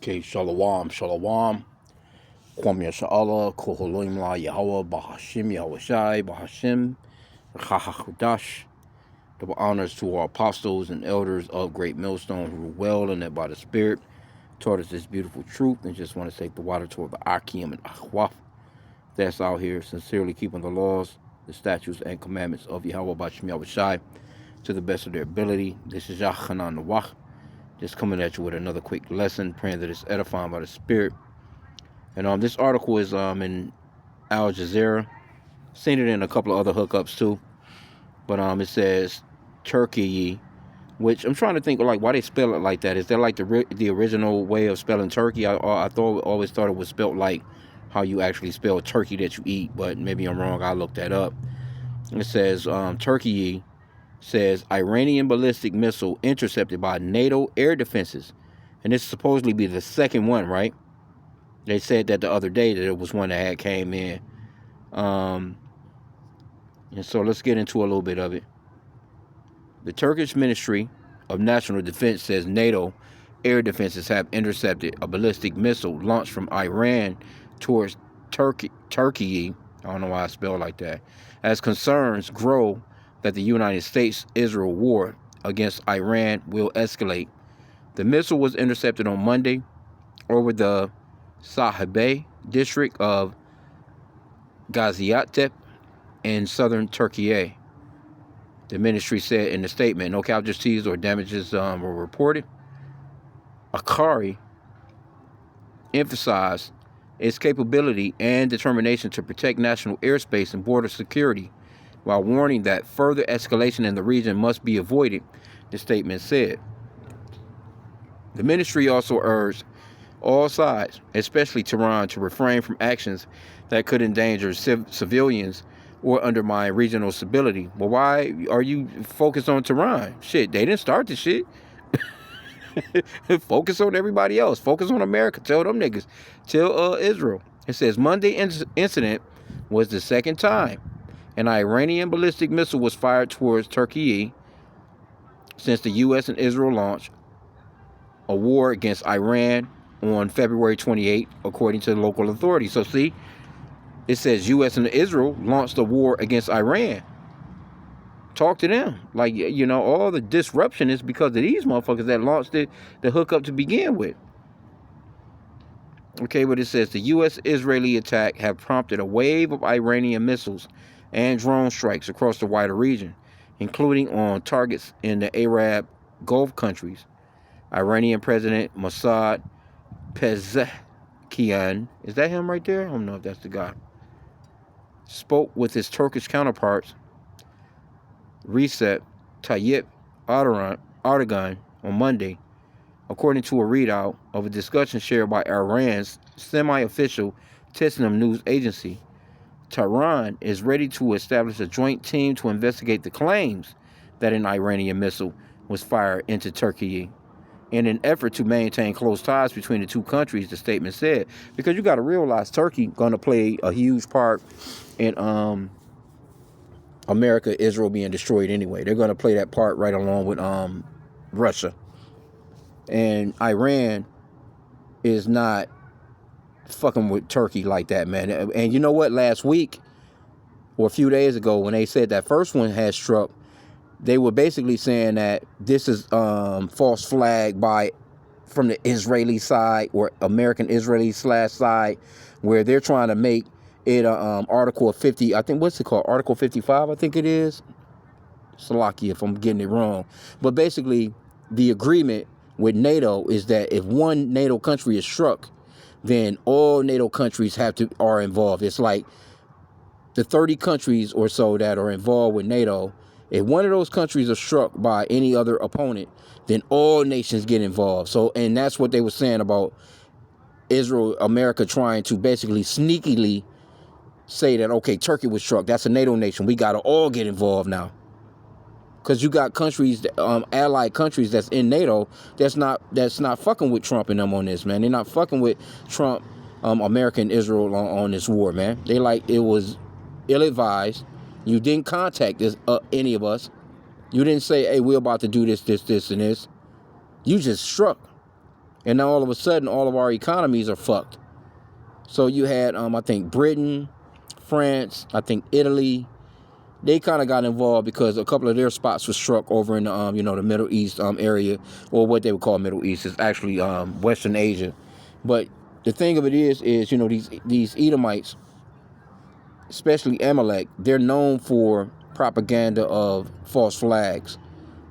Okay, shalom, shalom. Kwam Yasha'Allah, Koholoim La Yahweh, Bahashim Yahweh Shai, Bahashim, Chachachudash. Double honors to our apostles and elders of Great Millstone who rule well and that by the Spirit taught us this beautiful truth, and just want to take the water toward the Akim and Ahwaf that's out here sincerely keeping the laws, the statutes, and commandments of Yahweh Bahashim Yahweh Shai to the best of their ability. This is Yachanan Nawach, just coming at you with another quick lesson, praying that it's edifying by the Spirit. And this article is in Al Jazeera. Seen it in a couple of other hookups too. But it says Turkiye, which I'm trying to think like why they spell it like that. Is that like the original way of spelling turkey? I always thought it was spelled like how you actually spell turkey that you eat, but maybe I'm wrong. I looked that up. It says Turkiye says Iranian ballistic missile intercepted by NATO air defenses, and this is supposedly be the second one, right? They said that the other day that it was one that had came in. And so let's get into a little bit of it. The Turkish Ministry of National Defense says NATO air defenses have intercepted a ballistic missile launched from Iran towards Turkiye. I don't know why I spell like that. As concerns grow that the United States-Israel war against Iran will escalate. The missile was intercepted on Monday over the Sahibe district of Gaziantep in southern Turkiye. The ministry said in the statement, no casualties or damages were reported. Akari emphasized its capability and determination to protect national airspace and border security, while warning that further escalation in the region must be avoided, the statement said. The ministry also urged all sides, especially Tehran, to refrain from actions that could endanger civilians or undermine regional stability. Well, why are you focused on Tehran? Shit, they didn't start the shit. Focus on everybody else. Focus on America. Tell them niggas. Tell Israel. It says Monday incident was the second time an Iranian ballistic missile was fired towards Turkey since the U.S. and Israel launched a war against Iran on February 28, according to the local authorities. So see, it says U.S. and Israel launched a war against Iran. Talk to them. Like, you know, all the disruption is because of these motherfuckers that launched the hookup to begin with. Okay, but it says the U.S.-Israeli attack have prompted a wave of Iranian missiles and drone strikes across the wider region, including on targets in the Arab Gulf countries. Iranian President Mossad Pezeshkian, is that him right there? I don't know if that's the guy. Spoke with his Turkish counterparts, Recep Tayyip Erdogan, on Monday, according to a readout of a discussion shared by Iran's semi-official Tasnim news agency. Tehran is ready to establish a joint team to investigate the claims that an Iranian missile was fired into Turkey in an effort to maintain close ties between the two countries, the statement said. Because you got to realize Turkey going to play a huge part in America, Israel being destroyed anyway. They're going to play that part right along with Russia. And Iran is not fucking with Turkey like that, man. And you know what? Last week or a few days ago, when they said that first one had struck, they were basically saying that this is false flag from the Israeli side or American Israeli side, where they're trying to make it Article 50. I think, what's it called? Article 55, I think it is. Salaki if I'm getting it wrong. But basically, the agreement with NATO is that if one NATO country is struck, then all NATO countries are involved. It's like the 30 countries or so that are involved with NATO. If one of those countries are struck by any other opponent, then all nations get involved. So, and that's what they were saying about Israel, America trying to basically sneakily say that, okay, Turkey was struck. That's a NATO nation. We got to all get involved now. Because you got countries, allied countries that's in NATO that's not fucking with Trump and them on this, man. They're not fucking with Trump, America and Israel on this war, man. They like it was ill-advised. You didn't contact any of us. You didn't say, hey, we're about to do this, and this. You just struck. And now all of a sudden, all of our economies are fucked. So you had, I think, Britain, France, I think Italy. They kind of got involved because a couple of their spots were struck over in the, the Middle East area, or what they would call Middle East. It's actually Western Asia. But the thing of it is these Edomites, especially Amalek, they're known for propaganda of false flags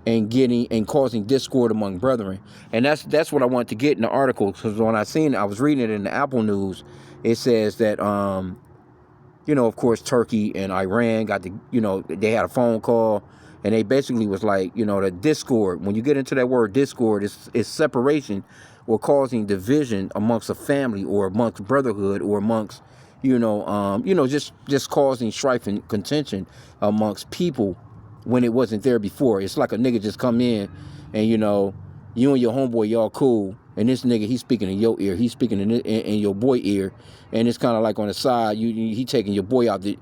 and causing discord among brethren. And that's what I wanted to get in the article, because when I was reading it in the Apple News. It says that of course Turkey and Iran got they had a phone call, and they basically was like, the discord. When you get into that word discord, it's separation or causing division amongst a family or amongst brotherhood or amongst just causing strife and contention amongst people when it wasn't there before. It's like a nigga just come in and you and your homeboy, y'all cool, and this nigga, he's speaking in your ear, he's speaking in your boy ear, and it's kind of like on the side, he taking your boy out the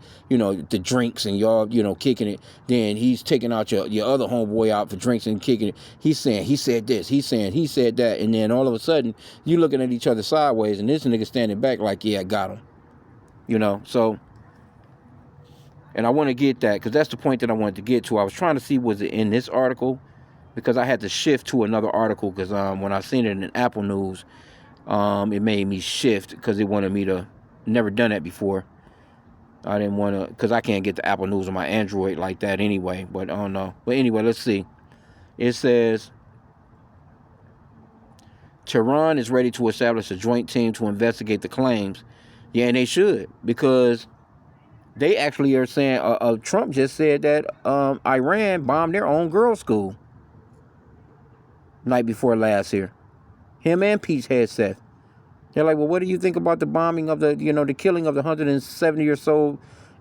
drinks, and y'all kicking it. Then he's taking out your other homeboy out for drinks and kicking it. He's saying he said this, he's saying he said that, and then all of a sudden you looking at each other sideways, and this nigga standing back like, yeah, I got him. So, and I want to get that, because that's the point that I wanted to get to. I was trying to see, was it in this article, because I had to shift to another article, because when I seen it in Apple News, it made me shift, because it wanted me to, never done that before. I didn't want to, because I can't get the Apple News on my Android like that anyway, but I don't know. But anyway, let's see. It says, Tehran is ready to establish a joint team to investigate the claims. Yeah, and they should, because they actually are saying, Trump just said that Iran bombed their own girls' school night before last year. Him and Peach Hegseth. They're like, well, what do you think about the bombing of the killing of the 170 or so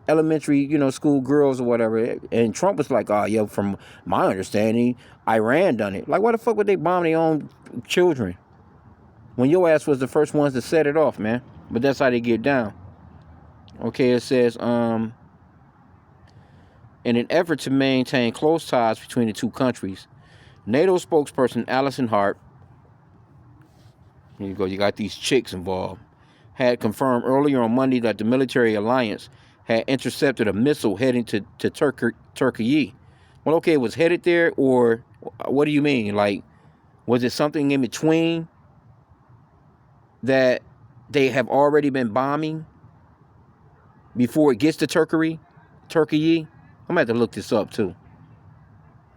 elementary, school girls or whatever? And Trump was like, from my understanding, Iran done it. Like, why the fuck would they bomb their own children when your ass was the first ones to set it off, man? But that's how they get down. Okay, it says, in an effort to maintain close ties between the two countries, NATO spokesperson Alison Hart, here you go, you got these chicks involved, had confirmed earlier on Monday that the military alliance had intercepted a missile heading to Turkiye. Well, okay, it was headed there, or what do you mean? Like, was it something in between that they have already been bombing before it gets to Turkiye? I'm gonna have to look this up too.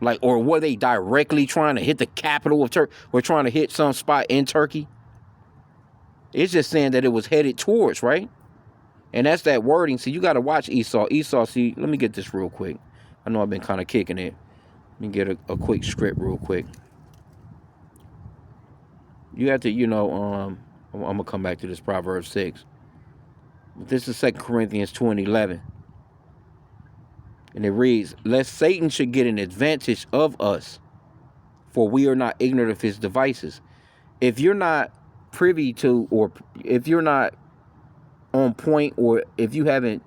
Like, or were they directly trying to hit the capital of Turkey? Or trying to hit some spot in Turkey? It's just saying that it was headed towards, right? And that's that wording. So you got to watch Esau. See, let me get this real quick. I know I've been kind of kicking it. Let me get a quick script real quick. You have to, I'm going to come back to this Proverbs 6. This is 2 Corinthians 2:11. And it reads, lest Satan should get an advantage of us, for we are not ignorant of his devices. If you're not privy to, or if you're not on point, or if you haven't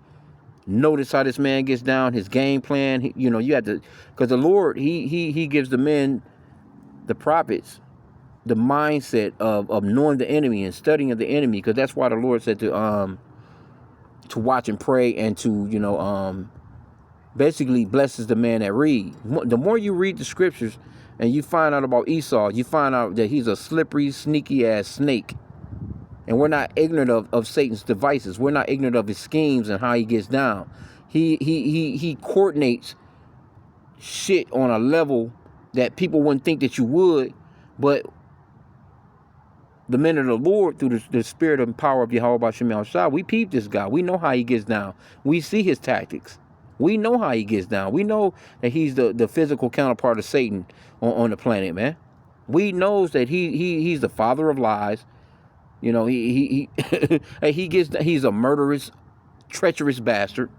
noticed how this man gets down, his game plan, you have to, because the Lord, he gives the men, the prophets, the mindset of knowing the enemy and studying the enemy, because that's why the Lord said to watch and pray, and to, basically blesses the man that read. The more you read the scriptures and you find out about Esau, you find out that he's a slippery, sneaky ass snake. And we're not ignorant of Satan's devices. We're not ignorant of his schemes and how he gets down. He coordinates shit on a level that people wouldn't think that you would, but the men of the Lord, through the spirit and power of Yahweh B'Shem Yahushua, we peep this guy. We know how he gets down. We see his tactics. We know how he gets down. We know that he's the physical counterpart of Satan on the planet, man. We knows that he's the father of lies. He he's a murderous, treacherous bastard.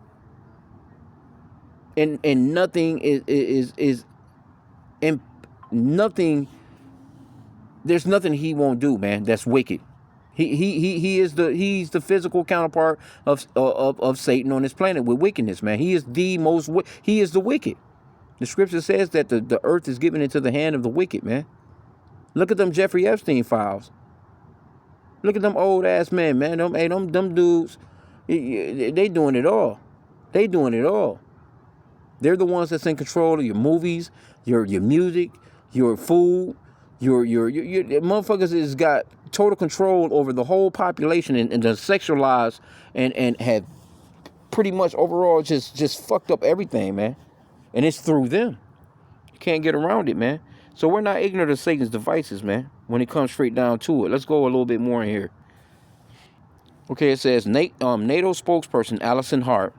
And nothing is nothing. There's nothing he won't do, man. That's wicked. He's the physical counterpart of Satan on this planet with wickedness, man. He is the wicked. The scripture says that the earth is given into the hand of the wicked, man. Look at them Jeffrey Epstein files. Look at them old ass men, man. Them dudes, they doing it all. They doing it all. They're the ones that's in control of your movies, your music, your food, your motherfuckers has got total control over the whole population and the sexualized and have pretty much overall just fucked up everything, man. And it's through them. You can't get around it, man. So we're not ignorant of Satan's devices, man, when it comes straight down to it. Let's go a little bit more in here. Okay, it says NATO spokesperson Allison Hart,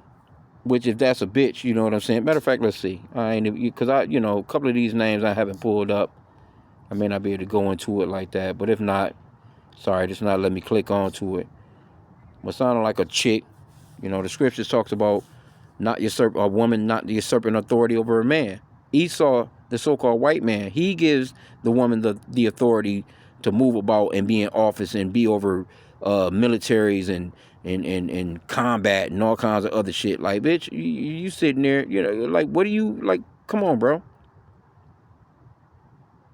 which if that's a bitch, you know what I'm saying? Matter of fact, let's see. Because a couple of these names I haven't pulled up. I may not be able to go into it like that. But if not, sorry, it's not letting me click onto it. But sounding like a chick. You know, the scriptures talks about a woman not usurping authority over a man. Esau, the so-called white man, he gives the woman the authority to move about and be in office and be over militaries and combat and all kinds of other shit. Like, bitch, you sitting there, like, what do you, like, come on, bro.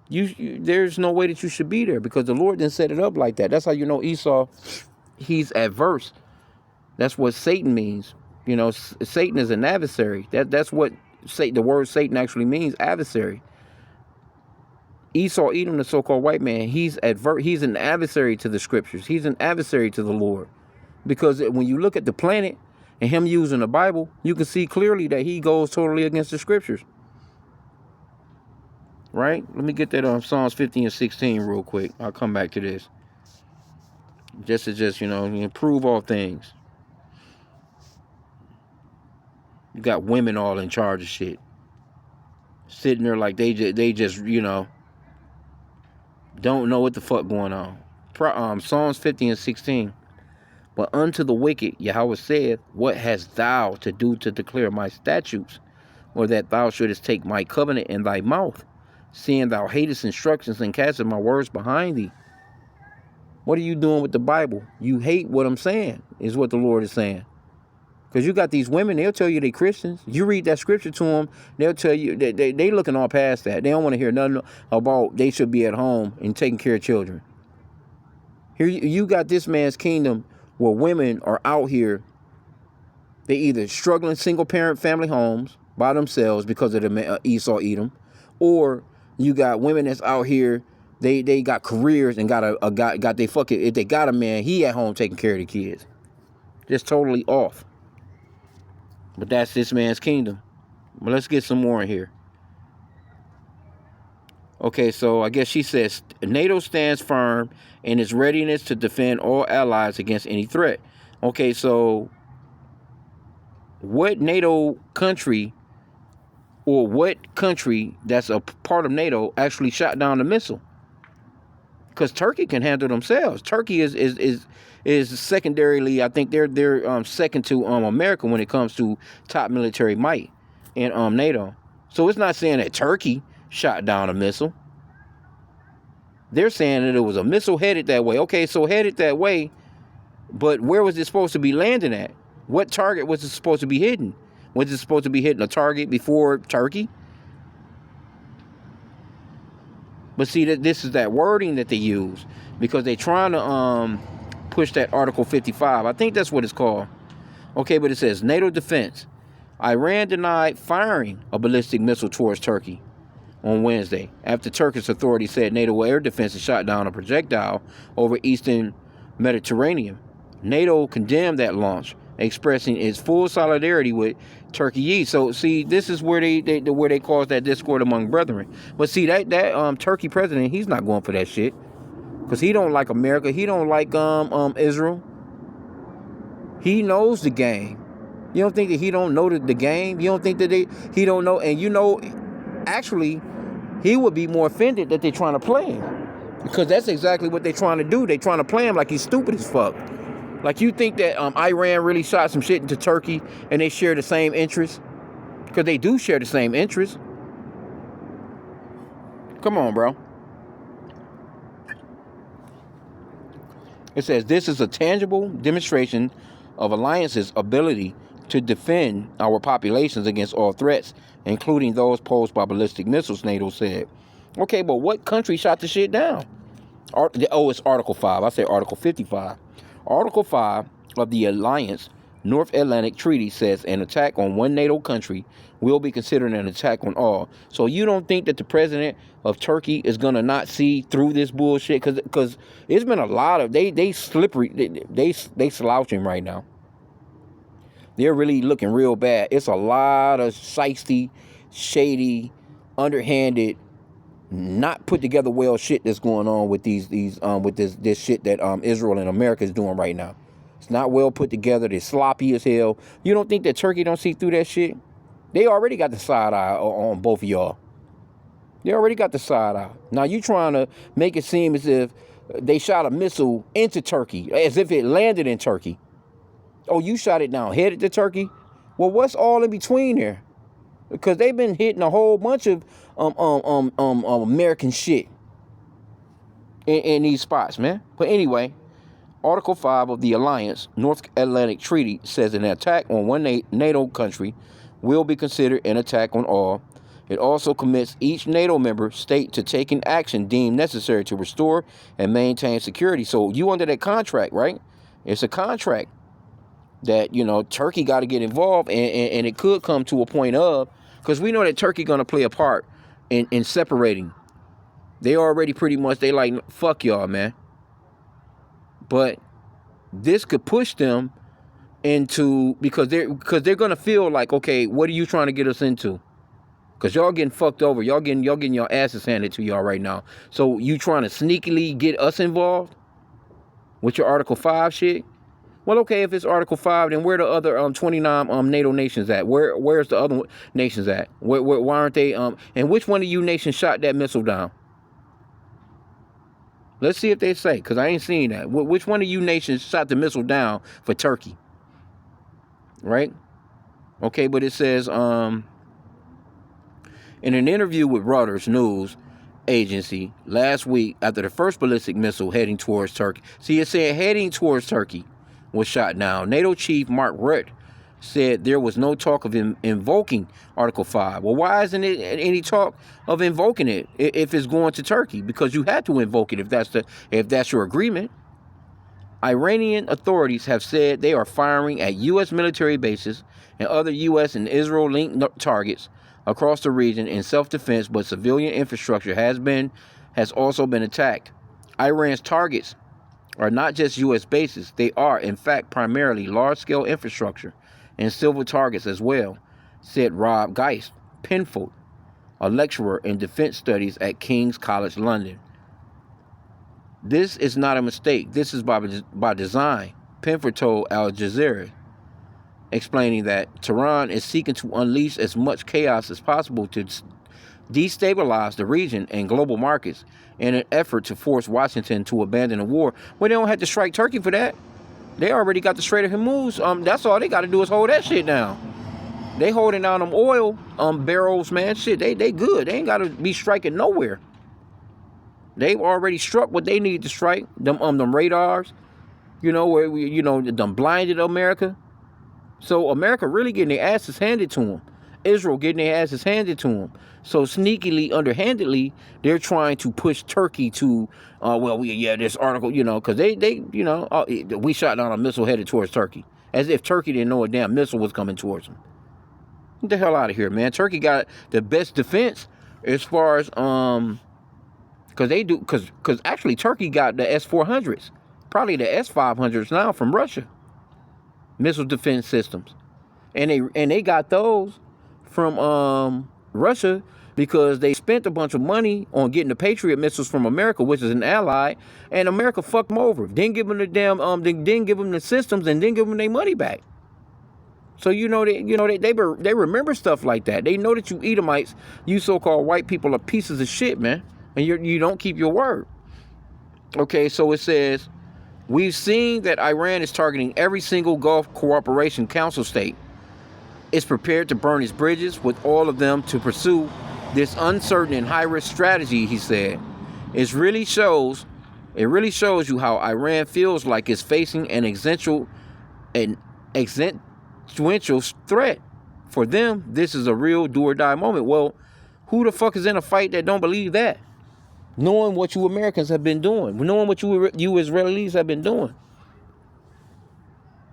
There's no way that you should be there because the Lord didn't set it up like that. That's how you know Esau, he's adverse. That's what Satan means. Satan is an adversary. That's what the word Satan actually means, adversary. Esau, Edom, the so-called white man, he's an adversary to the scriptures. He's an adversary to the Lord. Because when you look at the planet and him using the Bible, you can see clearly that he goes totally against the scriptures. Right? Let me get that on Psalms 50 and 16 real quick. I'll come back to this. Just to improve all things. You got women all in charge of shit. Sitting there like they just don't know what the fuck going on. Psalms 50 and 16. But unto the wicked, Yahweh saith, what hast thou to do to declare my statutes, or that thou shouldest take my covenant in thy mouth, seeing thou hatest instructions and castest my words behind thee? What are you doing with the Bible? You hate what I'm saying, is what the Lord is saying. Because you got these women, they'll tell you they Christians. You read that scripture to them, they'll tell you, they looking all past that. They don't want to hear nothing about they should be at home and taking care of children. Here you got this man's kingdom where women are out here. They either struggling single parent family homes by themselves because of the Esau Edom, or you got women that's out here, they got careers and got they fucking, if they got a man, he at home taking care of the kids. Just totally off. But that's this man's kingdom. But let's get some more in here. Okay, so I guess she says NATO stands firm in its readiness to defend all allies against any threat. Okay, so what NATO country or what country that's a part of NATO actually shot down the missile? Because Turkey can handle themselves. Turkey is secondarily, I think they're second to America when it comes to top military might in NATO. So it's not saying that Turkey shot down a missile. They're saying that it was a missile headed that way. Okay, so headed that way, but where was it supposed to be landing at? What target was it supposed to be hitting? Was it supposed to be hitting a target before Turkey? But see, that this is that wording that they use because they're trying to push that Article 55. I think that's what it's called. Okay, but it says NATO defense. Iran denied firing a ballistic missile towards Turkey on Wednesday after Turkish authorities said NATO air defenses shot down a projectile over eastern Mediterranean. NATO condemned that launch, expressing its full solidarity with Turkey. So see, this is where they cause that discord among brethren. But see, that Turkey president, he's not going for that shit because he don't like America. He don't like Israel. He knows the game. You don't think that he don't know the game? You don't think that he don't know? And actually, he would be more offended that they're trying to play him because that's exactly what they're trying to do. They're trying to play him like he's stupid as fuck. Like, you think that Iran really shot some shit into Turkey and they share the same interests? Because they do share the same interests. Come on, bro. It says, this is a tangible demonstration of alliance's ability to defend our populations against all threats, including those posed by ballistic missiles, NATO said. Okay, but what country shot the shit down? It's Article 5. I say Article 55. Article 5 of the Alliance North Atlantic Treaty says an attack on one NATO country will be considered an attack on all. So you don't think that the president of Turkey is going to not see through this bullshit? Because it's been a lot of, they slippery, they slouching right now. They're really looking real bad. It's a lot of shiesty, shady, underhanded, not put together well shit that's going on with this shit that Israel and America is doing right now. It's not well put together. They're sloppy as hell. You don't think that Turkey don't see through that shit? They already got the side eye on both of y'all. They already got the side eye. Now you trying to make it seem as if they shot a missile into Turkey, as if it landed in Turkey. Oh, you shot it down, headed to Turkey? Well, what's all in between there? Because they've been hitting a whole bunch of American shit in these spots, man. But anyway, Article 5 of the Alliance North Atlantic Treaty says an attack on one NATO country will be considered an attack on all. It also commits each NATO member state to taking action deemed necessary to restore and maintain security. So you under that contract, right? It's a contract that, you know, Turkey got to get involved, and it could come to a point of, because we know that Turkey going to play a part in separating. They already pretty much, they like, fuck y'all, man. But this could push them into, because they're going to feel like, okay, what are you trying to get us into? Because y'all getting fucked over. Y'all getting your asses handed to y'all right now. So you trying to sneakily get us involved with your Article 5 shit? Well, okay, if it's Article 5, then where the other 29 NATO nations at? Where's the other nations at? Why aren't they? And which one of you nations shot that missile down? Let's see if they say, because I ain't seen that. Which one of you nations shot the missile down for Turkey? Right? Okay, but it says, in an interview with Reuters News Agency last week, after the first ballistic missile heading towards Turkey. See, it said heading towards Turkey was shot down. NATO chief Mark Rutte said there was no talk of invoking Article 5. Well, why isn't it any talk of invoking it if it's going to Turkey? Because you had to invoke it if that's your agreement. Iranian authorities have said they are firing at U.S. military bases and other U.S. and Israel-linked targets across the region in self-defense, but civilian infrastructure has also been attacked. Iran's targets are not just U.S. bases. They are, in fact, primarily large-scale infrastructure and civil targets as well, said Rob Penfold, a lecturer in defense studies at King's College London. This is not a mistake. This is by design, Penfold told Al Jazeera, explaining that Tehran is seeking to unleash as much chaos as possible to destabilize the region and global markets in an effort to force Washington to abandon the war. Well, they don't have to strike Turkey for that. They already got the Strait of Hormuz. That's all they got to do is hold that shit down. They holding down them oil barrels, man. Shit, they good. They ain't got to be striking nowhere. They've already struck what they need to strike. Them radars, them blinded America. So America really getting their asses handed to them. Israel getting their asses handed to them. So sneakily, underhandedly, they're trying to push Turkey to, this article, because we shot down a missile headed towards Turkey. As if Turkey didn't know a damn missile was coming towards them. Get the hell out of here, man. Turkey got the best defense as far as, because actually Turkey got the S-400s, probably the S-500s now from Russia. Missile defense systems. And they got those from Russia because they spent a bunch of money on getting the Patriot missiles from America, which is an ally, and America fucked them over. Didn't give them the damn didn't give them the systems and didn't give them their money back. So they remember stuff like that. They know that you Edomites, you so-called white people, are pieces of shit, man, and you don't keep your word. Okay, so it says, we've seen that Iran is targeting every single Gulf Cooperation Council state. It's prepared to burn its bridges with all of them to pursue this uncertain and high-risk strategy, he said. It really shows you how Iran feels like it's facing an existential threat. For them, this is a real do-or-die moment. Well, who the fuck is in a fight that don't believe that? knowing what you Americans have been doing, knowing what you Israelis have been doing.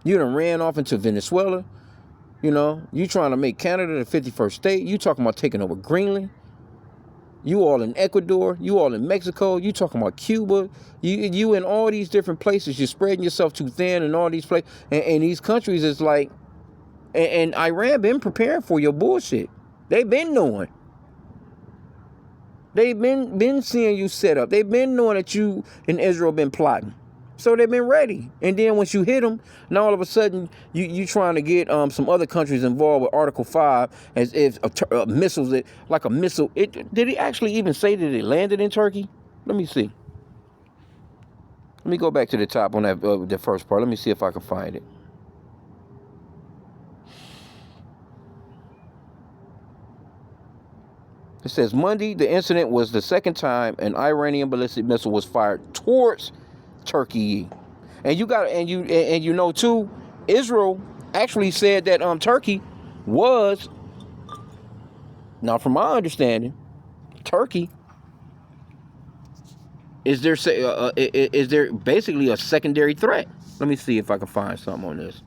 You done ran off into Venezuela. You know, you trying to make Canada the 51st state. You talking about taking over Greenland. You all in Ecuador. You all in Mexico. You talking about Cuba. You in all these different places. You're spreading yourself too thin in all these places. And these countries is like, and Iran been preparing for your bullshit. They've been knowing. They've been seeing you set up. They've been knowing that you and Israel been plotting. So they've been ready. And then once you hit them, now all of a sudden you trying to get some other countries involved with Article 5 as if missiles, like a missile. Did he actually even say that it landed in Turkey? Let me see. Let me go back to the top on that the first part. Let me see if I can find it. It says Monday, the incident was the second time an Iranian ballistic missile was fired towards Turkey. And you know too, Israel actually said that Turkey was, now from my understanding, Turkey is there basically a secondary threat. Let me see if I can find something on this.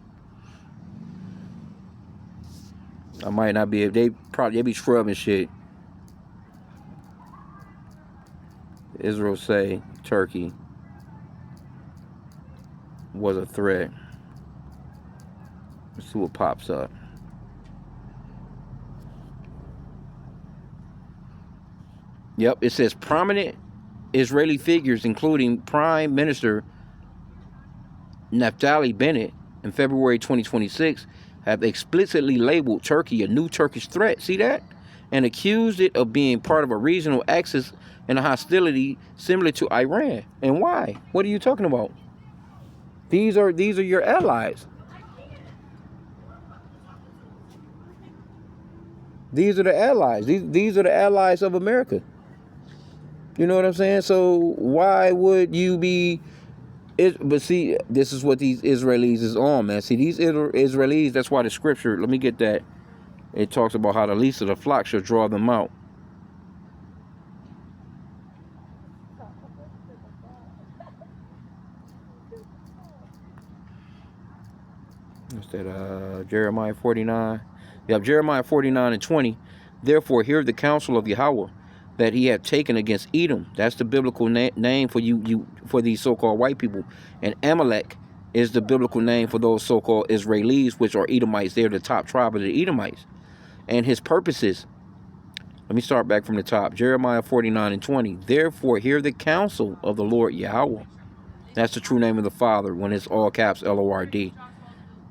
I might not be, they be scrubbing shit. Israel say Turkey was a threat. Let's see what pops up. Yep, it says prominent Israeli figures, including Prime Minister Naftali Bennett, in February 2026, have explicitly labeled Turkey a new Turkish threat. See that? And accused it of being part of a regional axis and a hostility similar to Iran. And why? What are you talking about? These are your allies. These are the allies. These are the allies of America. You know what I'm saying? So why would you be? But see, this is what these Israelis is on, man. See, these Israelis. That's why the scripture. Let me get that. It talks about how the least of the flock shall draw them out. What's that? Jeremiah 49. You have Jeremiah 49 and 20. Therefore, hear the counsel of Yahweh that he had taken against Edom. That's the biblical name for for these so-called white people. And Amalek is the biblical name for those so-called Israelis, which are Edomites. They're the top tribe of the Edomites. And his purposes. Let me start back from the top. Jeremiah 49 and 20. Therefore, hear the counsel of the Lord Yahweh. That's the true name of the Father when it's all caps Lord.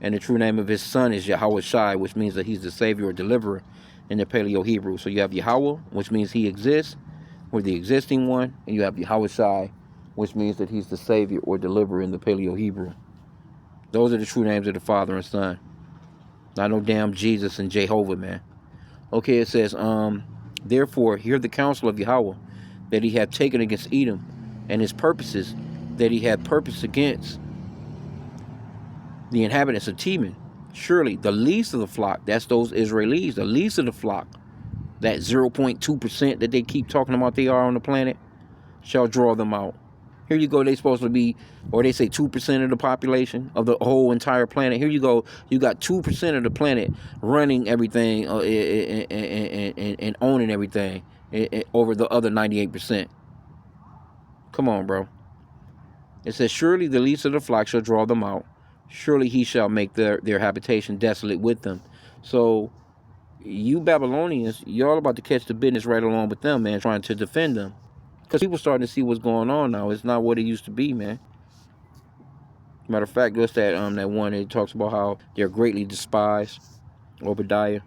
And the true name of his son is Yahweh Shai, which means that he's the savior or deliverer in the Paleo Hebrew. So you have Yahweh, which means he exists, or the existing one. And you have Yahweh Shai, which means that he's the savior or deliverer in the Paleo Hebrew. Those are the true names of the Father and Son. Not no damn Jesus and Jehovah, man. Okay, it says, therefore, hear the counsel of Yahweh that he had taken against Edom, and his purposes that he had purposed against the inhabitants of Teman. Surely the least of the flock, that's those Israelis, the least of the flock, that 0.2% that they keep talking about they are on the planet, shall draw them out. Here you go, they supposed to be, or they say 2% of the population of the whole entire planet. Here you go, you got 2% of the planet running everything and owning everything over the other 98%. Come on, bro. It says, surely the least of the flock shall draw them out. Surely he shall make their habitation desolate with them. So you Babylonians, y'all about to catch the business right along with them, man, trying to defend them. Because people starting to see what's going on now. It's not what it used to be, man. Matter of fact, just that one that talks about how they're greatly despised. Obadiah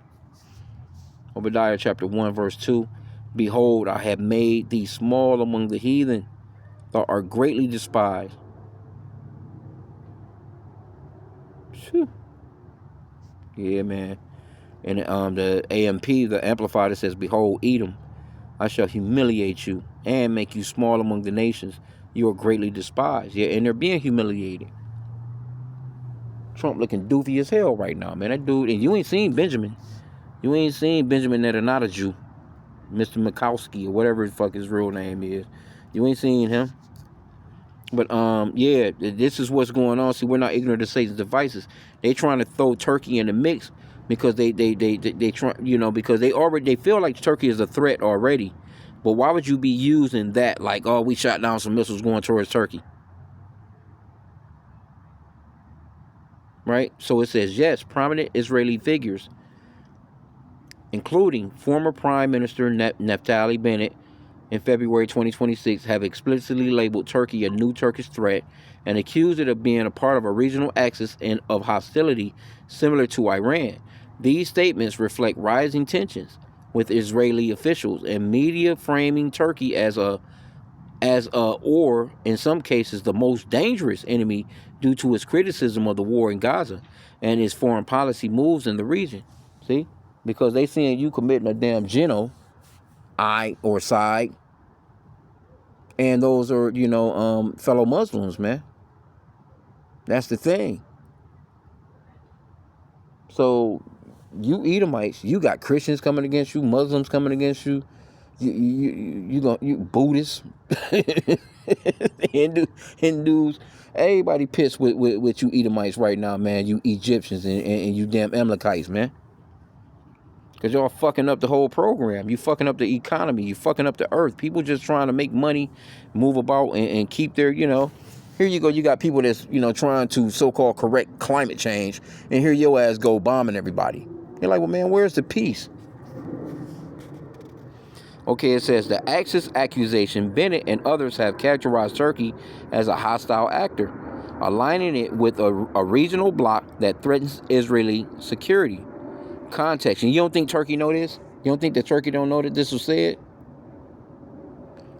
chapter 1 verse 2. Behold, I have made thee small among the heathen. Thou art greatly despised. Whew. Yeah, man. And the AMP, the Amplifier, says, behold, Edom, I shall humiliate you and make you small among the nations. You are greatly despised. Yeah, and they're being humiliated. Trump looking doofy as hell right now, man. That dude, and you ain't seen Benjamin. You ain't seen Benjamin that are not a Jew. Mr. Mikowski or whatever the fuck his real name is. You ain't seen him. But yeah, this is what's going on. See, we're not ignorant of Satan's devices. They trying to throw Turkey in the mix because they try, you know, because they feel like Turkey is a threat already. But why would you be using that like, oh, we shot down some missiles going towards Turkey? Right? So it says, yes, prominent Israeli figures, including former Prime Minister Naftali Bennett, in February 2026, have explicitly labeled Turkey a new Turkish threat and accused it of being a part of a regional axis and of hostility similar to Iran. These statements reflect rising tensions with Israeli officials and media framing Turkey as a or in some cases the most dangerous enemy due to its criticism of the war in Gaza and its foreign policy moves in the region. See? Because they seeing you committing a damn genocide, and those are, you know, fellow Muslims, man. That's the thing. So you Edomites, you got Christians coming against you, Muslims coming against you, you Buddhists, Hindus, everybody pissed with you Edomites right now, man. You Egyptians and you damn Amalekites, man. Because y'all fucking up the whole program. You fucking up the economy. You fucking up the earth. People just trying to make money, move about, and keep their, you know. Here you go. You got people that's, you know, trying to so-called correct climate change. And here your ass go bombing everybody. You're like, well, man, where's the peace? Okay, it says the Axis accusation, Bennett and others have characterized Turkey as a hostile actor, aligning it with a regional bloc that threatens Israeli security. Context. And you don't think Turkey know this? You don't think that Turkey don't know that this was said?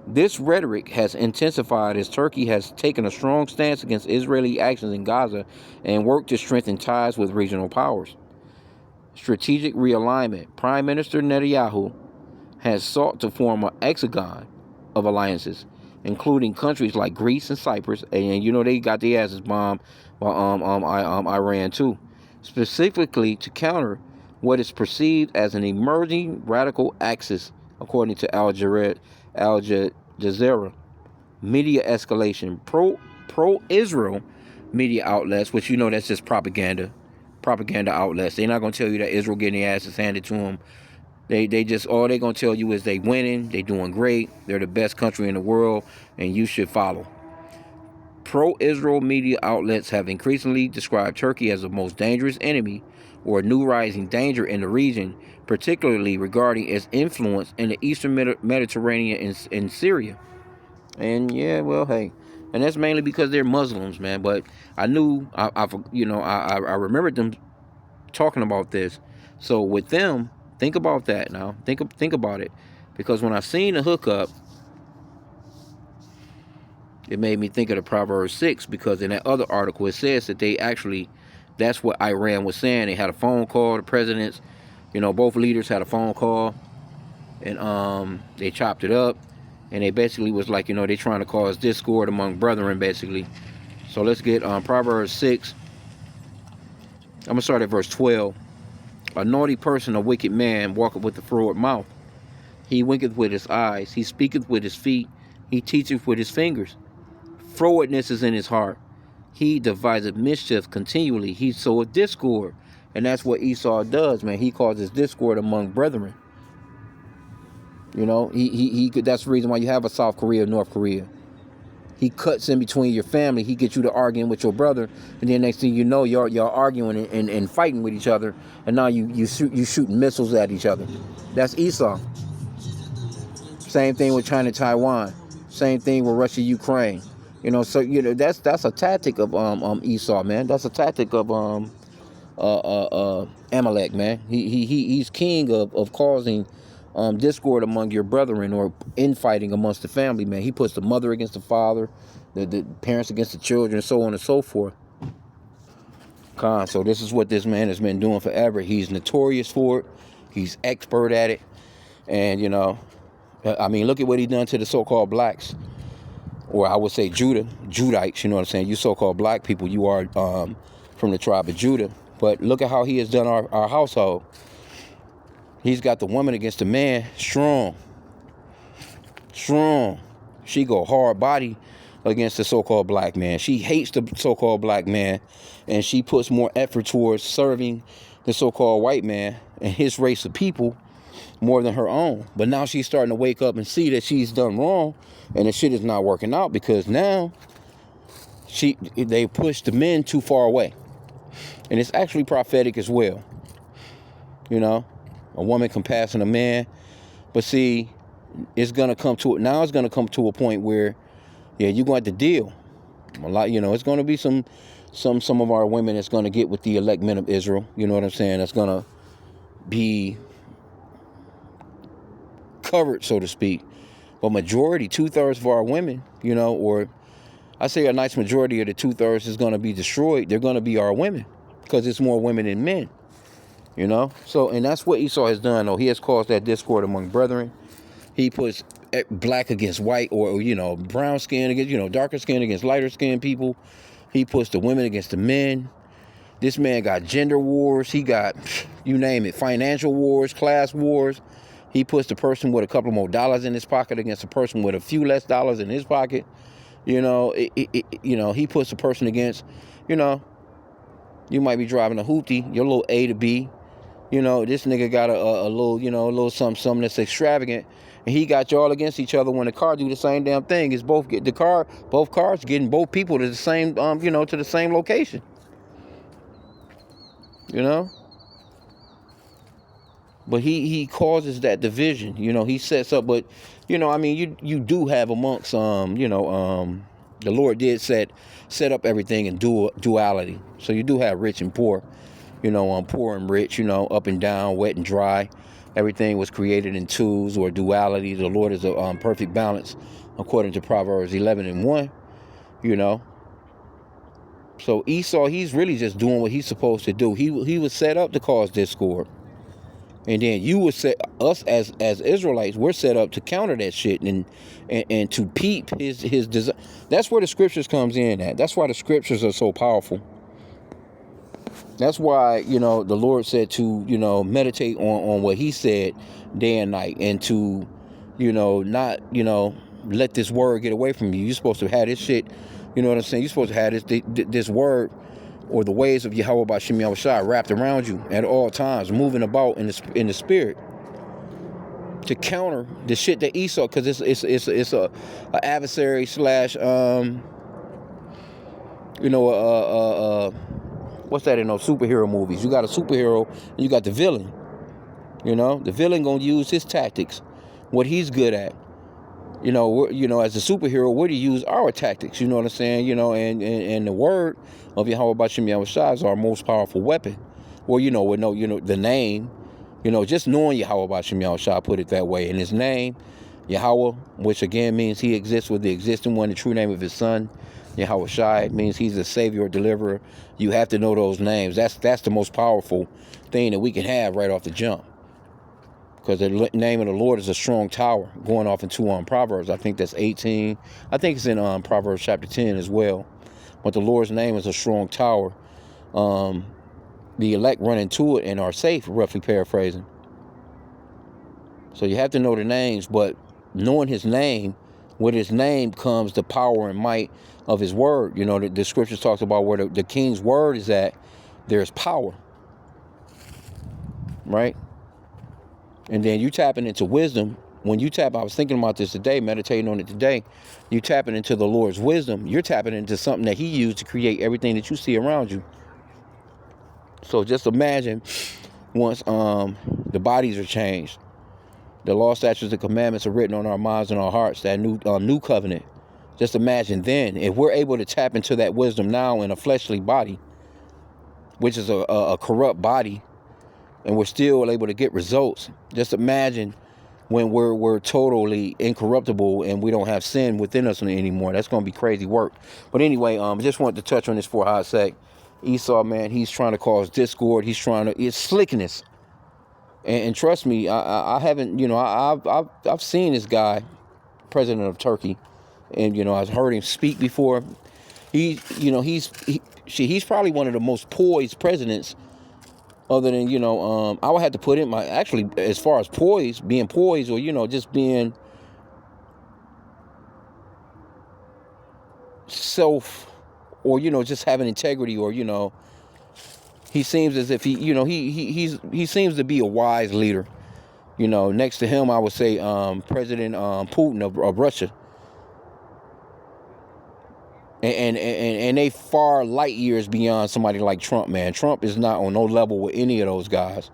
This rhetoric has intensified as Turkey has taken a strong stance against Israeli actions in Gaza and worked to strengthen ties with regional powers. Strategic realignment. Prime Minister Netanyahu has sought to form an hexagon of alliances, including countries like Greece and Cyprus, and you know they got their asses bombed by Iran too, specifically to counter what is perceived as an emerging radical axis, according to Al Jazeera media escalation. Pro-Israel media outlets, which you know that's just propaganda outlets. They're not going to tell you that Israel getting their asses handed to them. They just, all they're going to tell you is they winning, they doing great, they're the best country in the world, and you should follow. Pro-Israel media outlets have increasingly described Turkey as the most dangerous enemy or a new rising danger in the region, particularly regarding its influence in the eastern Mediterranean and Syria. And yeah, well, hey, and that's mainly because they're Muslims, man. But I knew, I remembered them talking about this. So with them, think about that now. Think about it, because when I seen the hookup, it made me think of the Proverbs 6, because in that other article it says that they actually, that's what Iran was saying. They had a phone call. The presidents, you know, both leaders had a phone call, and they chopped it up, and they basically was like, you know, they trying to cause discord among brethren, basically. So let's get Proverbs 6. I'm gonna start at verse 12. A naughty person, a wicked man, walketh with a froward mouth. He winketh with his eyes. He speaketh with his feet. He teacheth with his fingers. Frowardness is in his heart. He deviseth mischief continually. He soweth discord. And that's what Esau does, man. He causes discord among brethren. You know, he that's the reason why you have a South Korea, North Korea. He cuts in between your family. He gets you to arguing with your brother, and then next thing you know, y'all arguing and fighting with each other, and now you shooting missiles at each other. That's Esau. Same thing with China, Taiwan. Same thing with Russia, Ukraine. You know, so you know that's a tactic of Esau, man. That's a tactic of Amalek, man. He's king of causing discord among your brethren, or infighting amongst the family, man. He puts the mother against the father, the parents against the children, so on and so forth. So this is what this man has been doing forever. He's notorious for it. He's expert at it. And, you know, I mean, look at what he done to the so-called blacks. Or I would say Judites, you know what I'm saying? You so-called black people, you are from the tribe of Judah. But look at how he has done our household. He's got the woman against the man. Strong. She go hard body against the so-called black man. She hates the so-called black man, and she puts more effort towards serving the so-called white man and his race of people more than her own. But now she's starting to wake up and see that she's done wrong, and the shit is not working out, because now they push the men too far away. And it's actually prophetic as well. You know, a woman compassing a man. But see, it's gonna come to it now. It's gonna come to a point where, yeah, you're going to have to deal. A lot, you know, it's gonna be some of our women that's gonna get with the elect men of Israel. You know what I'm saying? That's gonna be covered, so to speak. But majority, 2/3 of our women, you know, or I say a nice majority of the 2/3 is gonna be destroyed. They're gonna be our women, because it's more women than men. You know, so, and that's what Esau has done, though. He has caused that discord among brethren. He puts black against white, or, you know, brown skin against, you know, darker skin against lighter skin people. He puts the women against the men. This man got gender wars. He got, you name it, financial wars, class wars. He puts the person with a couple more dollars in his pocket against a person with a few less dollars in his pocket. You know, you know, he puts the person against, you know, you might be driving a hoopty, your little A to B. You know, this nigga got a little, you know, a little something that's extravagant, and he got y'all against each other when the car do the same damn thing. It's both cars getting both people to the same, you know, to the same location. You know, but he causes that division. You know, he sets up, but you know, I mean, you do have amongst, you know, the Lord did set up everything in duality. So you do have rich and poor. You know, poor and rich, you know, up and down, wet and dry. Everything was created in twos or duality. The Lord is a perfect balance, according to Proverbs 11:1, you know. So Esau, he's really just doing what he's supposed to do. He was set up to cause discord. And then you would set us as Israelites, we're set up to counter that shit and to peep his desire. That's where the scriptures comes in at. That's why the scriptures are so powerful. That's why, you know, the Lord said to, you know, meditate on what he said day and night, and to, you know, not, you know, let this word get away from you. You're supposed to have this shit, you know what I'm saying? You're supposed to have this word, or the ways of Yahweh Bashim Yahushua wrapped around you at all times, moving about in the spirit, to counter the shit that Esau, because it's a adversary slash, you know, what's that in those superhero movies? You got a superhero and you got the villain. You know, the villain gonna use his tactics, what he's good at. You know, as a superhero, we're to use our tactics. You know what I'm saying? You know, and the word of Yahweh Bashim Yahushua is our most powerful weapon. Well, you know, the name, you know, just knowing Yahweh Bashim Yahushua, put it that way, and his name, Yahweh, which again means he exists with the existing one, the true name of his son. Yahweh Shai means he's the savior or deliverer. You have to know those names. That's the most powerful thing that we can have right off the jump. Because the name of the Lord is a strong tower. Going off into Proverbs, I think that's 18. I think it's in Proverbs chapter 10 as well. But the Lord's name is a strong tower. The elect run into it and are safe, roughly paraphrasing. So you have to know the names, but knowing his name, with his name comes the power and might of his word. You know, the scriptures talks about where the king's word is at, there's power. Right? And then you tapping into wisdom. When you tap, I was thinking about this today, meditating on it today. You tapping into the Lord's wisdom. You're tapping into something that he used to create everything that you see around you. So just imagine once the bodies are changed, the law, statutes, and commandments are written on our minds and our hearts, that new covenant. Just imagine then, if we're able to tap into that wisdom now in a fleshly body, which is a corrupt body, and we're still able to get results. Just imagine when we're totally incorruptible and we don't have sin within us anymore. That's going to be crazy work. But anyway, just wanted to touch on this for a hot sec. Esau, man, he's trying to cause discord. It's slickness. And trust me, I haven't, you know, I've seen this guy, president of Turkey, and, you know, I've heard him speak before. He's probably one of the most poised presidents Other than, I would have to put in my, actually, as far as being poised, or, just being self, or, just having integrity, or, he seems as if he seems to be a wise leader. Next to him, I would say President Putin of Russia. And they far light years beyond somebody like Trump, man. Trump is not on no level with any of those guys.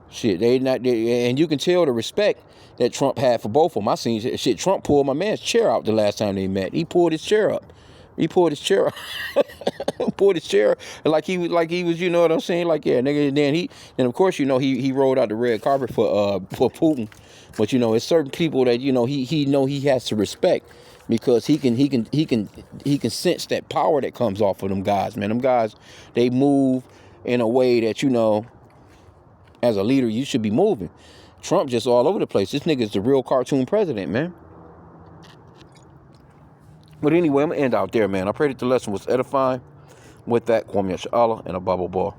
Shit, and you can tell the respect that Trump had for both of them. I seen shit. Trump pulled my man's chair out the last time they met. He pulled his chair up. Pulled his chair like he was, you know what I'm saying? Like, yeah, nigga. And then of course, he rolled out the red carpet for Putin. But it's certain people that he has to respect, because he can sense that power that comes off of them guys, man. Them guys, they move in a way that, as a leader, you should be moving. Trump just all over the place. This nigga is the real cartoon president, man. But anyway, I'm going to end out there, man. I pray that the lesson was edifying. With that, Kwame Yasha Allah and a Bible ball.